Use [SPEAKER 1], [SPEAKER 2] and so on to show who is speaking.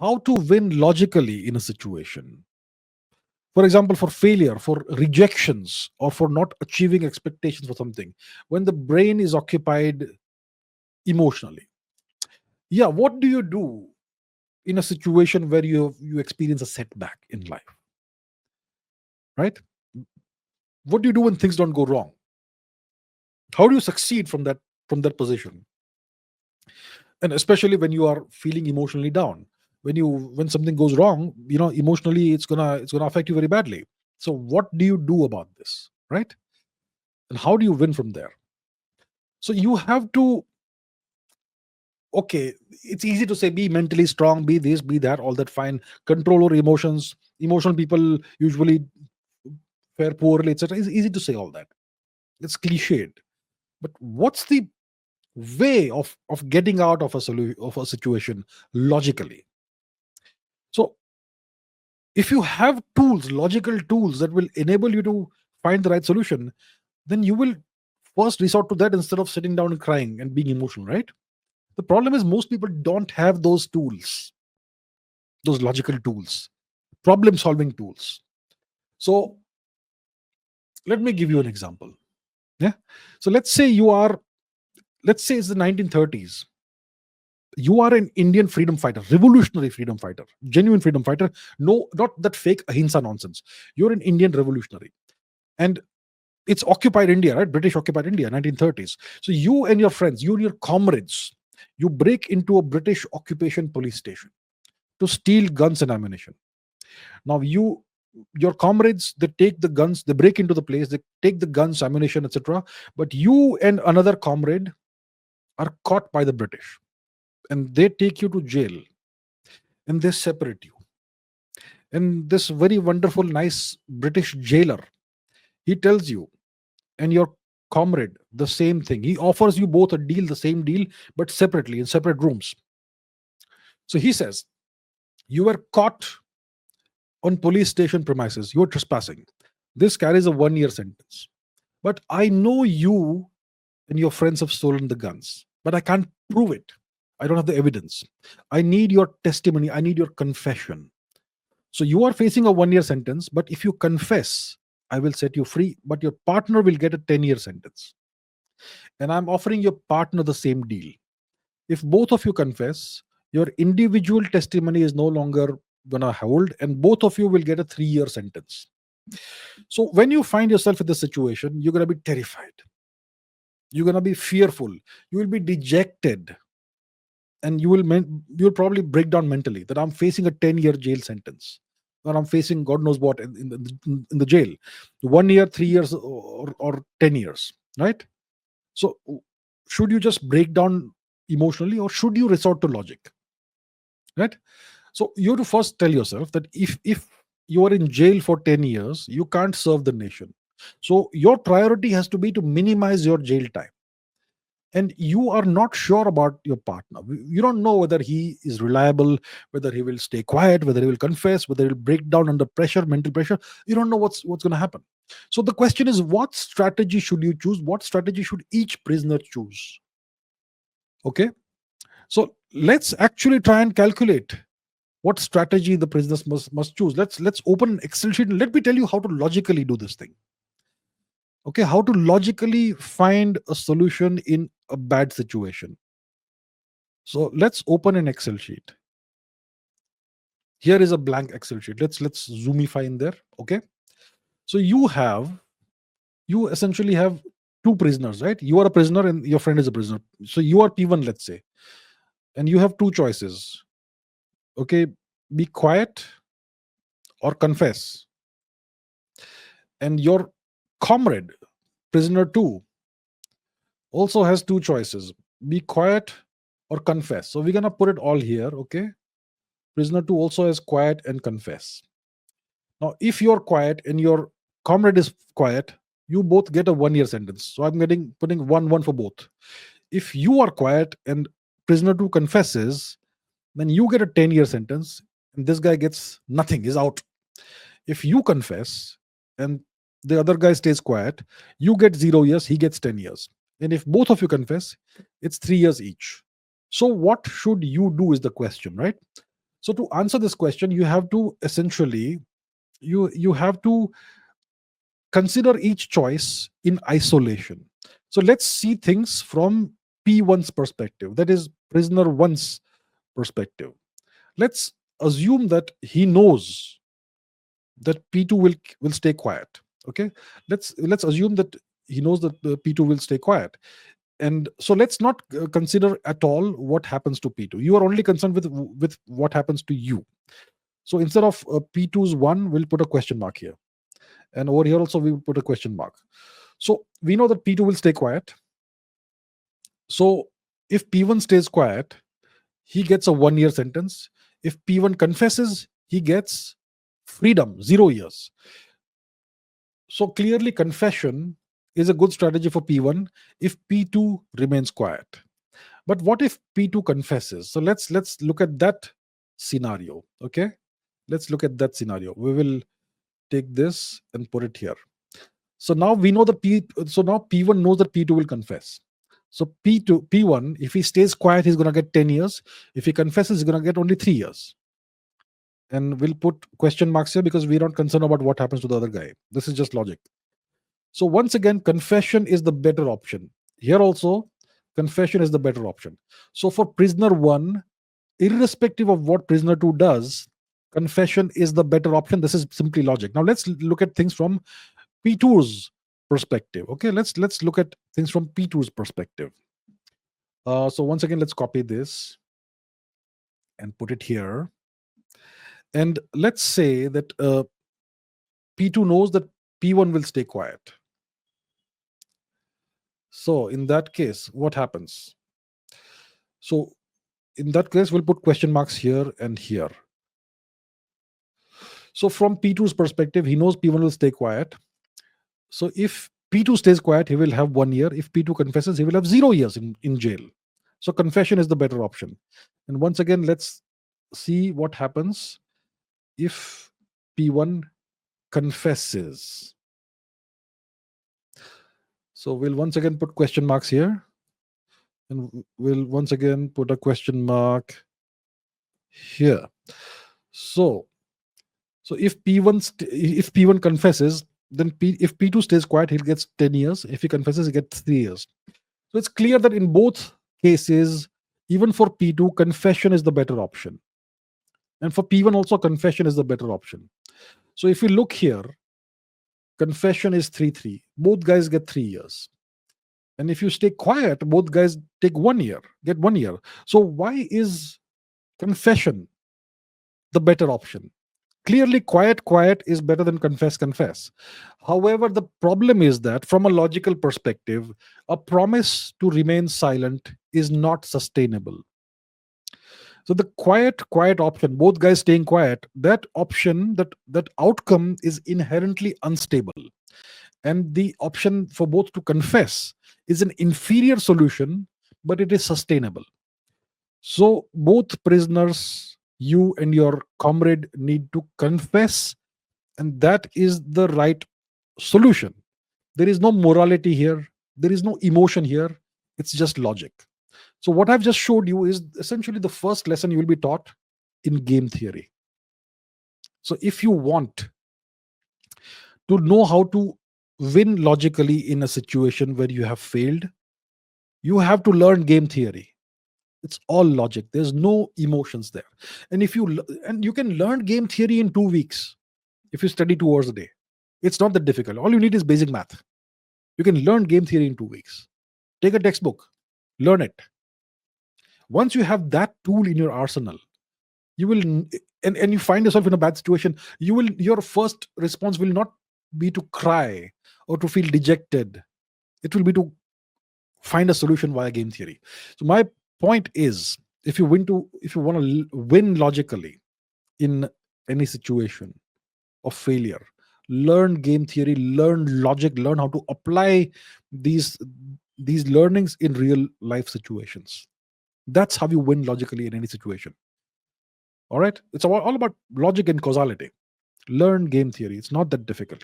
[SPEAKER 1] how to win logically in a situation. For example, for failure, for rejections, or for not achieving expectations for something, when the brain is occupied emotionally. Yeah, what do you do in a situation where you experience a setback in life, right? What do you do when things don't go wrong? How do you succeed from that position? And especially when you are feeling emotionally down, when something goes wrong, emotionally it's gonna affect you very badly. So what do you do about this, right? And how do you win from there? So you have to, okay, it's easy to say be mentally strong, be this, be that, all that fine, control our emotions. Emotional people usually fare poorly, etc. It's easy to say all that. It's cliched. But what's the way of getting out of of a situation logically? So if you have tools, logical tools that will enable you to find the right solution, then you will first resort to that instead of sitting down and crying and being emotional, right? The problem is most people don't have those tools, those logical tools, problem solving tools. So let me give you an example. Yeah. So let's say it's the 1930s. You are an Indian freedom fighter, revolutionary freedom fighter, genuine freedom fighter. No, not that fake ahimsa nonsense. You're an Indian revolutionary. And it's occupied India, right? British occupied India, 1930s. So you and your friends, you and your comrades, you break into a British occupation police station to steal guns and ammunition. Now your comrades, they take the guns, they break into the place, they take the guns, ammunition, etc. But you and another comrade are caught by the British, and they take you to jail, and they separate you. And this very wonderful, nice British jailer, he tells you and your comrade the same thing. He offers you both a deal, the same deal, but separately in separate rooms. So he says, you were caught on police station premises, you're trespassing. This carries a 1 year sentence. But I know you and your friends have stolen the guns, but I can't prove it. I don't have the evidence. I need your testimony. I need your confession. So you are facing a 1 year sentence, but if you confess, I will set you free, but your partner will get a 10-year sentence. And I'm offering your partner the same deal. If both of you confess, your individual testimony is no longer gonna hold, and both of you will get a 3 year sentence. So when you find yourself in this situation, you're gonna be terrified. You're gonna be fearful. You will be dejected, and you'll probably break down mentally that I'm facing a 10-year jail sentence, or I'm facing God knows what in the jail, 1 year, 3 years, or 10 years, right? So should you just break down emotionally, or should you resort to logic, right? So you have to first tell yourself that if you are in jail for 10 years, you can't serve the nation. So your priority has to be to minimize your jail time. And you are not sure about your partner. You don't know whether he is reliable, whether he will stay quiet, whether he will confess, whether he will break down under pressure, mental pressure. You don't know what's going to happen. So the question is, what strategy should you choose? What strategy should each prisoner choose? Okay. So let's actually try and calculate what strategy the prisoners must choose. Let's open an Excel sheet and let me tell you how to logically do this thing. Okay, how to logically find a solution in a bad situation. So let's open an Excel sheet. Here is a blank Excel sheet. Let's zoomify in there. Okay. So you essentially have two prisoners, right? You are a prisoner and your friend is a prisoner. So you are P1, let's say, and you have two choices. Okay, be quiet or confess. And your comrade, prisoner 2, also has two choices: be quiet or confess. So we're gonna put it all here. Okay, prisoner 2 also has quiet and confess. Now if you're quiet and your comrade is quiet, you both get a 1 year sentence. So I'm putting 1 for both. If you are quiet and prisoner 2 confesses, then you get a 10-year sentence and this guy gets nothing, is out. If you confess and the other guy stays quiet, you get 0 years, he gets 10 years. And if both of you confess, it's 3 years each. So what should you do is the question, right? So to answer this question, you have to essentially, you have to consider each choice in isolation. So let's see things from P1's perspective, that is prisoner one's perspective. Let's assume that he knows that P2 will stay quiet. Okay, let's assume that he knows that P2 will stay quiet. And so let's not consider at all what happens to P2. You are only concerned with what happens to you. So instead of P2's one, we'll put a question mark here, and over here also we will put a question mark. So we know that P2 will stay quiet. So if P1 stays quiet, he gets a 1 year sentence. If P1 confesses, he gets freedom, 0 years. So clearly, confession is a good strategy for P1 if P2 remains quiet. But what if P2 confesses? So let's look at that scenario. Okay, let's look at that scenario. We will take this and put it here. So now we know that So now P1 knows that P2 will confess. So P1, if he stays quiet, he's going to get 10 years. If he confesses, he's going to get only 3 years. And we'll put question marks here because we're not concerned about what happens to the other guy. This is just logic. So once again, confession is the better option. Here also, confession is the better option. So for prisoner one, irrespective of what prisoner two does, confession is the better option. This is simply logic. Now let's look at things from P2's perspective. Okay, let's look at things from P2's perspective. So once again, let's copy this and put it here. And let's say that P2 knows that P1 will stay quiet. So in that case, what happens? So in that case, we'll put question marks here and here. So from P2's perspective, he knows P1 will stay quiet. So if P2 stays quiet, he will have 1 year. If P2 confesses, he will have 0 years in jail. So confession is the better option. And once again, let's see what happens if P1 confesses. So we'll once again put question marks here. And we'll once again put a question mark here. So if P1 confesses, then if P2 stays quiet, he gets 10 years. If he confesses, he gets 3 years. So it's clear that in both cases, even for P2, confession is the better option. And for P1 also, confession is the better option. So if we look here, confession is 3-3. Both guys get 3 years. And if you stay quiet, both guys take 1 year, get 1 year. So why is confession the better option? Clearly, quiet is better than confess. However, the problem is that from a logical perspective, a promise to remain silent is not sustainable. So the quiet option, both guys staying quiet, that option, that outcome is inherently unstable. And the option for both to confess is an inferior solution, but it is sustainable. So both prisoners, you and your comrade, need to confess, and that is the right solution. There is no morality here, there is no emotion here, it's just logic. So what I've just showed you is essentially the first lesson you will be taught in game theory. So if you want to know how to win logically in a situation where you have failed, you have to learn game theory. It's all logic, there's no emotions there. And you can learn game theory in 2 weeks if you study 2 hours a day. It's not that difficult. All you need is basic math. You can learn game theory in 2 weeks. Take a textbook, learn it. Once you have that tool in your arsenal, you will, and you find yourself in a bad situation, your first response will not be to cry or to feel dejected. It will be to find a solution via game theory. So my point is, if you want to win logically in any situation of failure, learn game theory, learn logic, learn how to apply these learnings in real life situations. That's how you win logically in any situation. All right, it's all about logic and causality. Learn game theory, it's not that difficult.